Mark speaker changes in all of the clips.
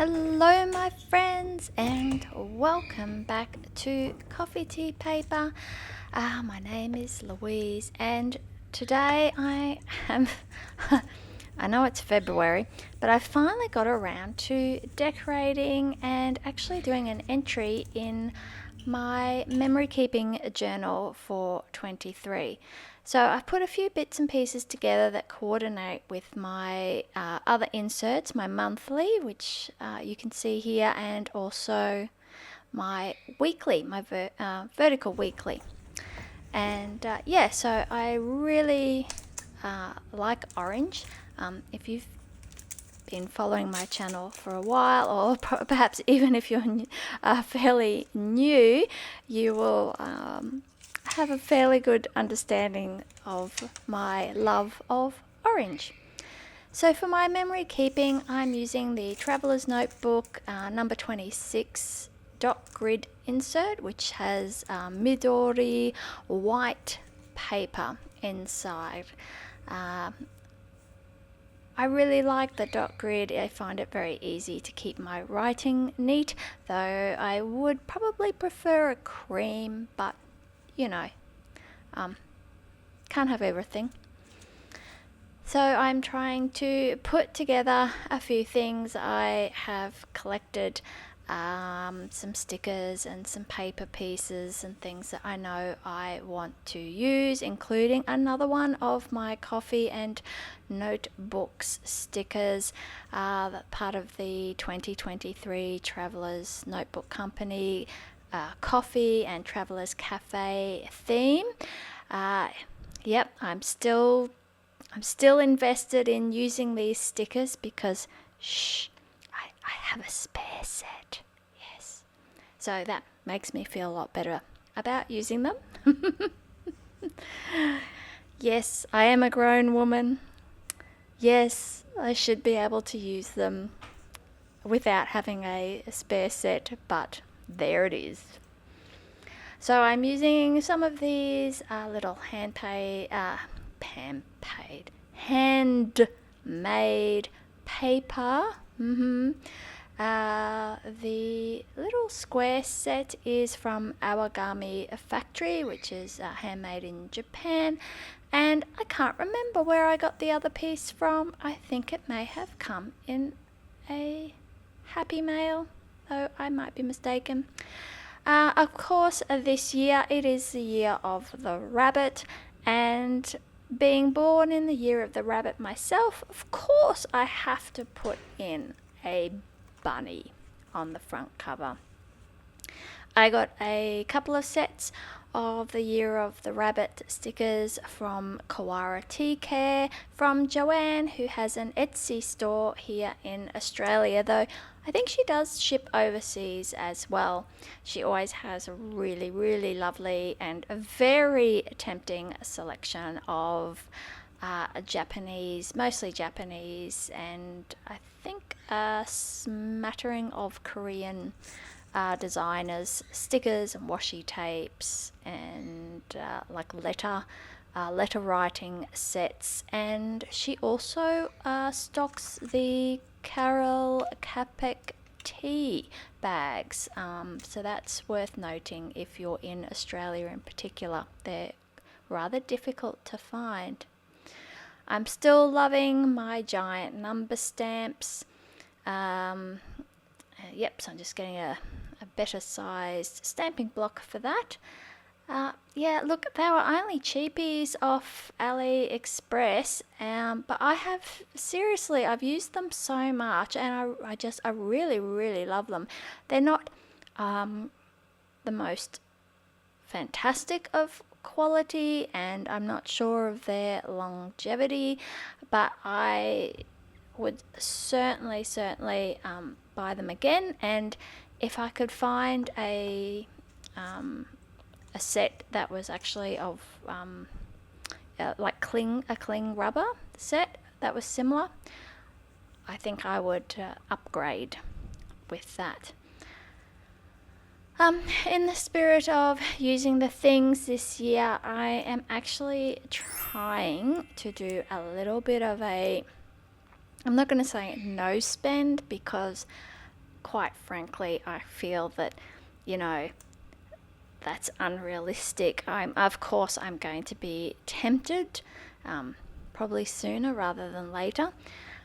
Speaker 1: Hello my friends and welcome back to Coffee Tea Paper. My name is Louise and today I am I know it's February, but I finally got around to decorating and actually doing an entry in my memory keeping journal for 23. So I've put a few bits and pieces together that coordinate with my other inserts, my monthly, which you can see here, and also my weekly, my vertical weekly. And so I really like orange. If you've been following my channel for a while, or perhaps even if you're fairly new, you will have a fairly good understanding of my love of orange. So for my memory keeping, I'm using the Traveler's Notebook number 26 dot grid insert, which has Midori white paper inside. I really like the dot grid. I find it very easy to keep my writing neat, though I would probably prefer a cream, but you know, can't have everything. So I'm trying to put together a few things. I have collected some stickers and some paper pieces and things that I know I want to use, including another one of my coffee and notebooks stickers, part of the 2023 Travelers Notebook Company Coffee and Travelers Cafe theme. Yep, I'm still invested in using these stickers because I have a spare set. Yes. So that makes me feel a lot better about using them. Yes, I am a grown woman. Yes, I should be able to use them without having a spare set, but there it is. So I'm using some of these little handmade paper. The little square set is from Awagami Factory, which is handmade in Japan, and I can't remember where I got the other piece from. I think it may have come in a Happy Mail, though I might be mistaken. Of course, this year it is the year of the rabbit, and being born in the year of the rabbit myself, of course I have to put in a bunny on the front cover. I got a couple of sets of the Year of the Rabbit stickers from KoaraTeaCare from Joanne, who has an Etsy store here in Australia, though I think she does ship overseas as well. She always has a really, really lovely and a very tempting selection of Japanese, mostly Japanese, and I think a smattering of Korean designers, stickers and washi tapes, and like letter writing sets. And she also stocks the Carol Capek tea bags, so that's worth noting if you're in Australia in particular. They're rather difficult to find. I'm still loving my giant number stamps. Yep, so I'm just getting a better sized stamping block for that. Yeah, look, they were only cheapies off AliExpress, but I've used them so much, and I really, really love them. They're not the most fantastic of quality, and I'm not sure of their longevity, but I would certainly buy them again. And if I could find a set that was actually of like a cling rubber set that was similar, I think I would upgrade with that. In the spirit of using the things this year, I am actually trying to do a little bit of I'm not going to say no spend, because quite frankly, I feel that, you know, that's unrealistic. Of course, I'm going to be tempted, probably sooner rather than later.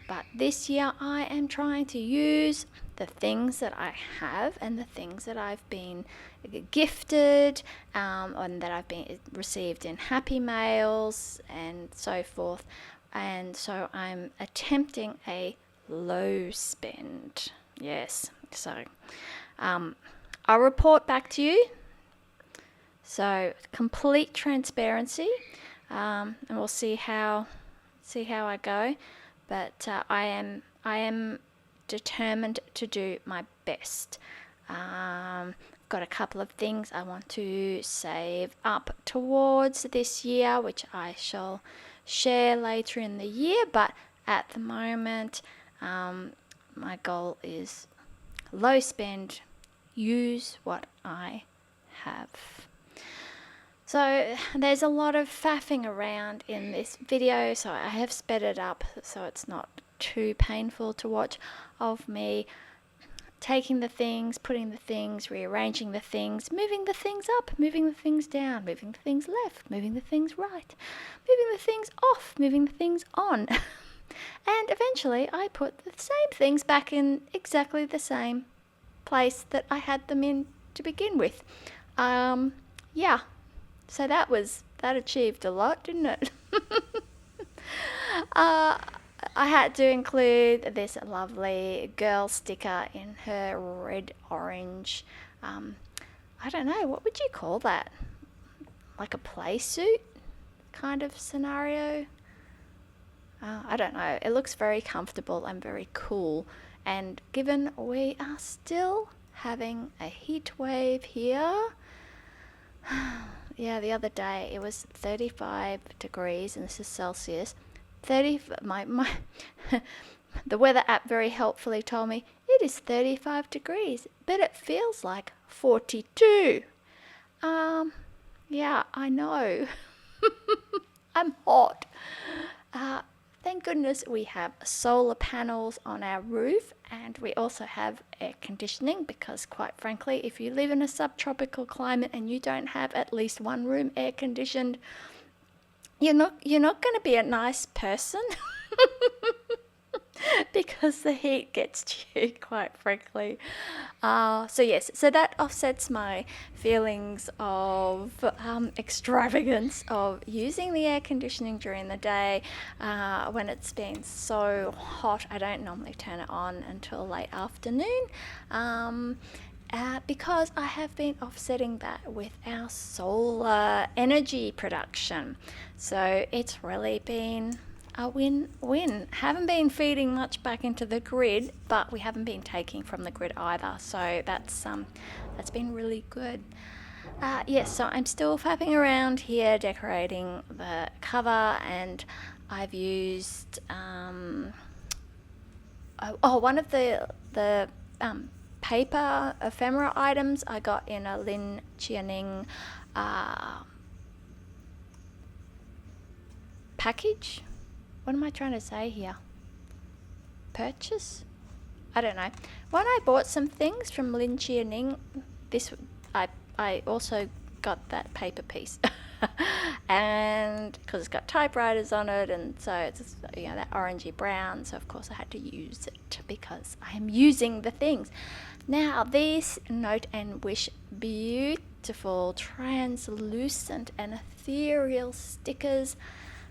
Speaker 1: But this year, I am trying to use the things that I have and the things that I've been gifted, and that I've been received in happy mails and so forth. And so I'm attempting a low spend. Yes. So I'll report back to you. So complete transparency, and we'll see how I go. But I am determined to do my best. Got a couple of things I want to save up towards this year, which I shall share later in the year. But at the moment, my goal is low spend, use what I have. So there's a lot of faffing around in this video, so I have sped it up so it's not too painful to watch, of me taking the things, putting the things, rearranging the things, moving the things up, moving the things down, moving the things left, moving the things right, moving the things off, moving the things on. And eventually I put the same things back in exactly the same place that I had them in to begin with. Yeah. So that achieved a lot, didn't it? I had to include this lovely girl sticker in her red orange, I don't know, what would you call that? Like a play suit kind of scenario? I don't know. It looks very comfortable and very cool. And given we are still having a heat wave here, yeah, the other day it was 35 degrees, and this is Celsius. The weather app very helpfully told me it is 35 degrees, but it feels like 42. Yeah, I know. I'm hot. Thank goodness we have solar panels on our roof, and we also have air conditioning, because quite frankly, if you live in a subtropical climate and you don't have at least one room air conditioned, you're not going to be a nice person. Because the heat gets to you, quite frankly. So yes, so that offsets my feelings of extravagance of using the air conditioning during the day. When it's been so hot, I don't normally turn it on until late afternoon. Because I have been offsetting that with our solar energy production. So it's really been a win-win. Haven't been feeding much back into the grid, but we haven't been taking from the grid either. So that's been really good. Yes, so I'm still faffing around here decorating the cover, and I've used one of the paper ephemera items I got in a Lin Chianing package. What am I trying to say here? Purchase? I don't know. When I bought some things from Lin Chianing, I also got that paper piece. And because it's got typewriters on it, and so it's that orangey brown, so of course I had to use it because I am using the things. Now these Note and Wish beautiful translucent and ethereal stickers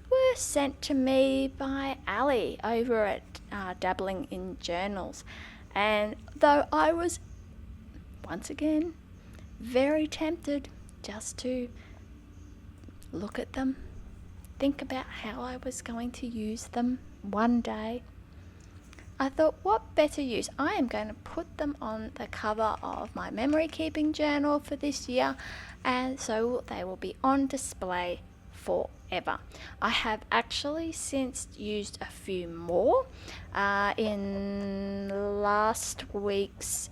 Speaker 1: were sent to me by Ali over at Dabbling in Journals. And though I was, once again, very tempted just to look at them, think about how I was going to use them one day, I thought, what better use? I am going to put them on the cover of my memory keeping journal for this year, and so they will be on display forever. I have actually since used a few more in last week's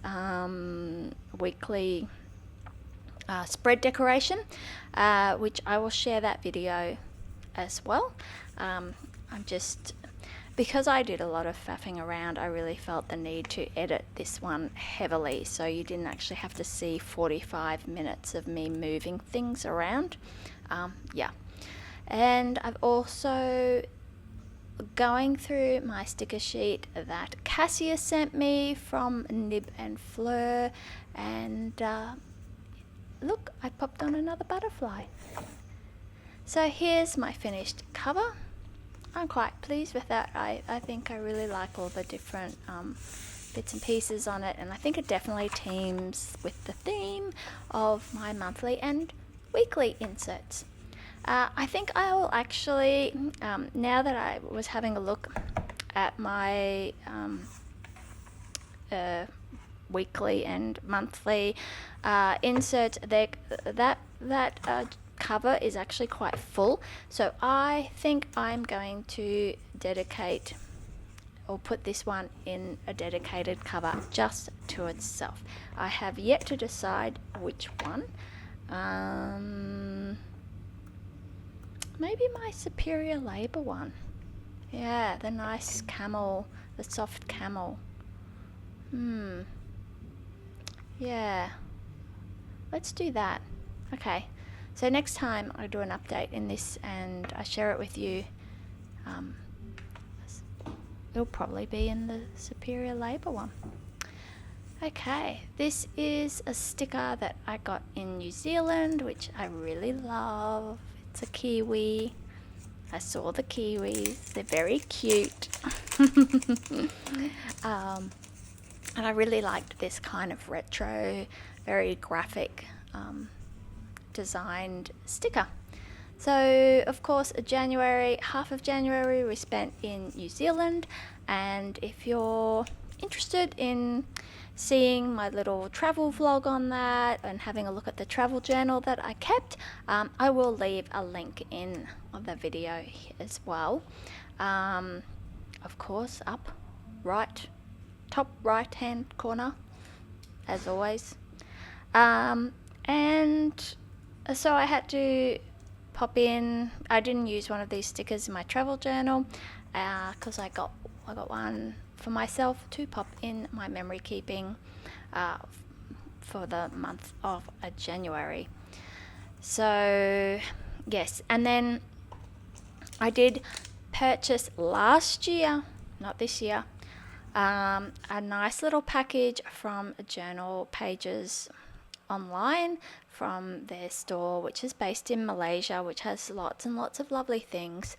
Speaker 1: weekly spread decoration, which I will share that video as well. I'm just because I did a lot of faffing around, I really felt the need to edit this one heavily, so you didn't actually have to see 45 minutes of me moving things around. Yeah. And I've also going through my sticker sheet that Cassia sent me from Nib and Fleur, and look, I popped on another butterfly. So here's my finished cover. I'm quite pleased with that. I think I really like all the different bits and pieces on it, and I think it definitely teams with the theme of my monthly and weekly inserts. I think I will actually, now that I was having a look at my weekly and monthly inserts, that cover is actually quite full, so I think I'm going to dedicate or put this one in a dedicated cover just to itself. I have yet to decide which one. Maybe my Superior Labour one. Yeah, the nice camel, the soft camel. Yeah, let's do that. Okay, so next time I do an update in this and I share it with you, it'll probably be in the Superior Labour one. Okay, this is a sticker that I got in New Zealand, which I really love. It's a kiwi. I saw the kiwis. They're very cute. And I really liked this kind of retro, very graphic designed sticker. So, of course, half of January we spent in New Zealand, and if you're interested in seeing my little travel vlog on that and having a look at the travel journal that I kept, I will leave a link in the video as well. Of course, top right hand corner, as always. And so I had to pop in. I didn't use one of these stickers in my travel journal because I got one for myself to pop in my memory keeping for the month of January. So yes, and then I did purchase last year, not this year, a nice little package from Journal Pages online from their store, which is based in Malaysia, which has lots and lots of lovely things.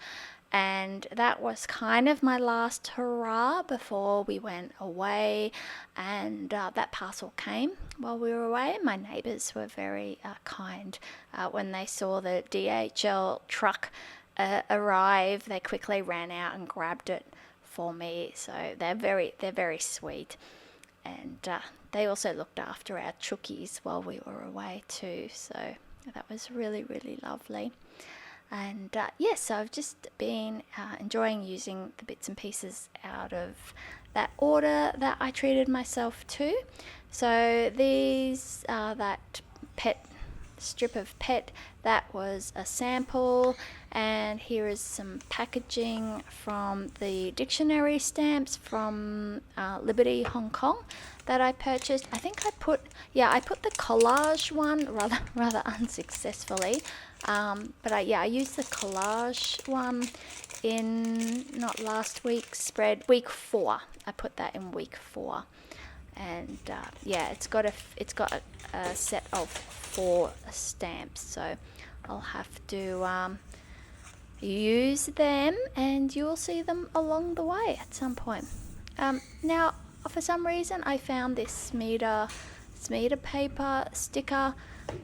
Speaker 1: And that was kind of my last hurrah before we went away, and that parcel came while we were away. My neighbours were very kind. When they saw the DHL truck arrive, they quickly ran out and grabbed it for me, so they're very sweet. And they also looked after our chookies while we were away too, so that was really, really lovely. And yes, so I've just been enjoying using the bits and pieces out of that order that I treated myself to. So these that strip of pet, that was a sample, and here is some packaging from the dictionary stamps from Liberty Hong Kong that I purchased. I think I put the collage one rather unsuccessfully, but I used the collage one in not last week's spread, week 4. I put that in week 4, and it's got a set of 4 stamps, so I'll have to use them, and you'll see them along the way at some point. Now, for some reason, I found this Smeda paper sticker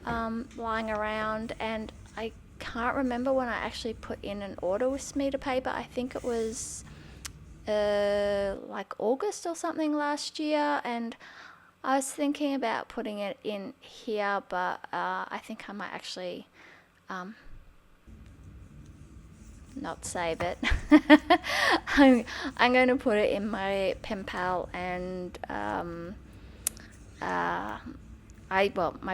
Speaker 1: lying around, and I can't remember when I actually put in an order with Smeda paper. I think it was like August or something last year, and I was thinking about putting it in here, but I think I might actually not save it. I'm going to put it in my pen pal, and my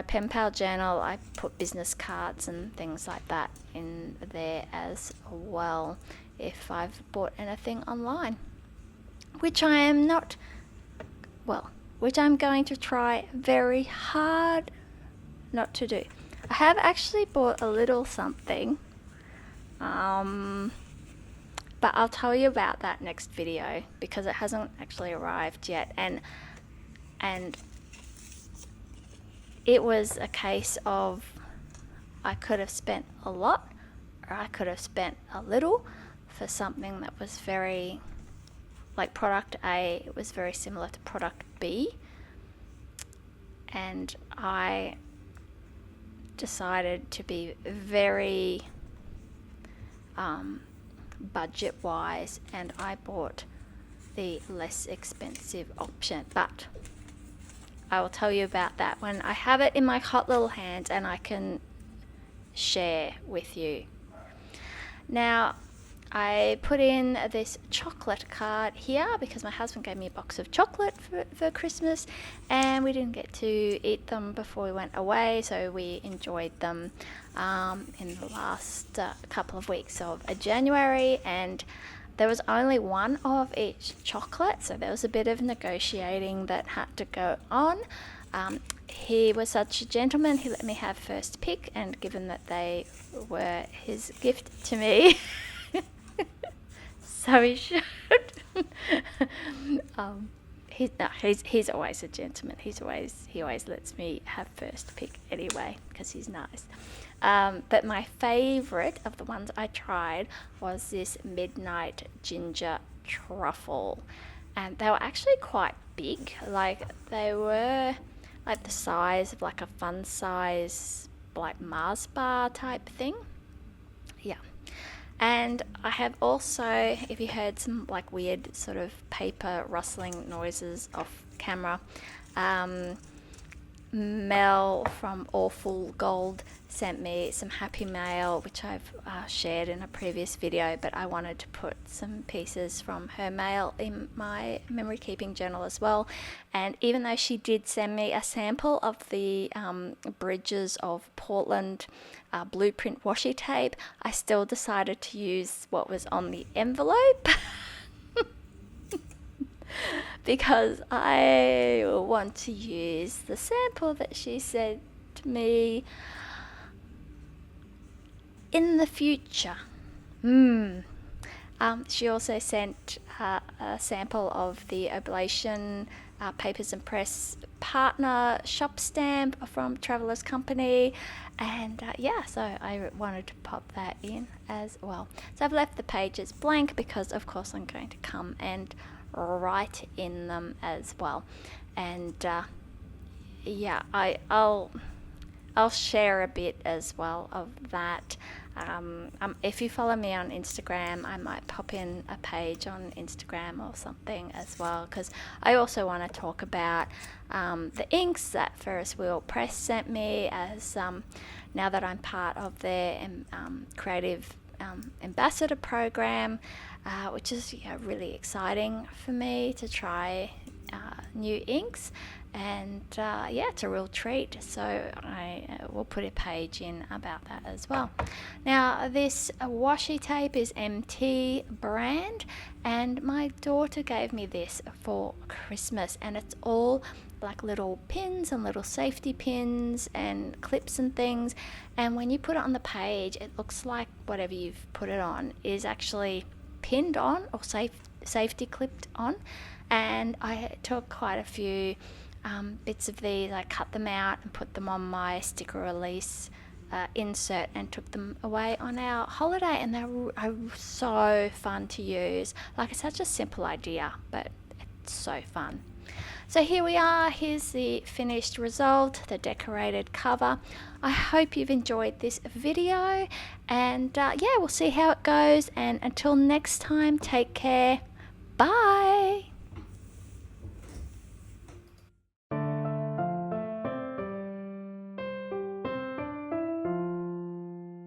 Speaker 1: pen pal journal, I put business cards and things like that in there as well, if I've bought anything online, which I am not, well, which I'm going to try very hard not to do. I have actually bought a little something, but I'll tell you about that next video because it hasn't actually arrived yet, and it was a case of I could have spent a lot or I could have spent a little for something that was very, like product A, it was very similar to product B, and I decided to be very budget wise, and I bought the less expensive option, but I will tell you about that when I have it in my hot little hands and I can share with you. Now, I put in this chocolate card here because my husband gave me a box of chocolate for Christmas, and we didn't get to eat them before we went away, so we enjoyed them in the last couple of weeks of January, and there was only one of each chocolate, so there was a bit of negotiating that had to go on. He was such a gentleman, he let me have first pick, and given that they were his gift to me, so he should. He's always a gentleman. He always lets me have first pick anyway because he's nice. But my favourite of the ones I tried was this midnight ginger truffle, and they were actually quite big. Like they were like the size of like a fun size like Mars bar type thing. Yeah. And I have also, if you heard some like weird sort of paper rustling noises off camera, Mel from Awful Gold sent me some happy mail, which I've shared in a previous video, but I wanted to put some pieces from her mail in my memory keeping journal as well. And even though she did send me a sample of the Bridges of Portland blueprint washi tape, I still decided to use what was on the envelope because I want to use the sample that she sent to me in the future. She also sent a sample of the Oblation Papers and Press partner shop stamp from Traveller's Company, and so I wanted to pop that in as well. So I've left the pages blank because of course I'm going to come and write in them as well, and I'll share a bit as well of that. If you follow me on Instagram, I might pop in a page on Instagram or something as well, because I also want to talk about the inks that Ferris Wheel Press sent me, as now that I'm part of their creative ambassador program, which is really exciting for me to try new inks, and it's a real treat, so I will put a page in about that as well. Now this washi tape is MT brand, and my daughter gave me this for Christmas, and it's all like little pins and little safety pins and clips and things, and when you put it on the page it looks like whatever you've put it on is actually pinned on or safety clipped on. And I took quite a few bits of these, I cut them out and put them on my sticker release insert and took them away on our holiday, and they are so fun to use. Like, it's such a simple idea, but it's so fun. So here we are, here's the finished result, the decorated cover. I hope you've enjoyed this video, and we'll see how it goes, and until next time, take care, bye.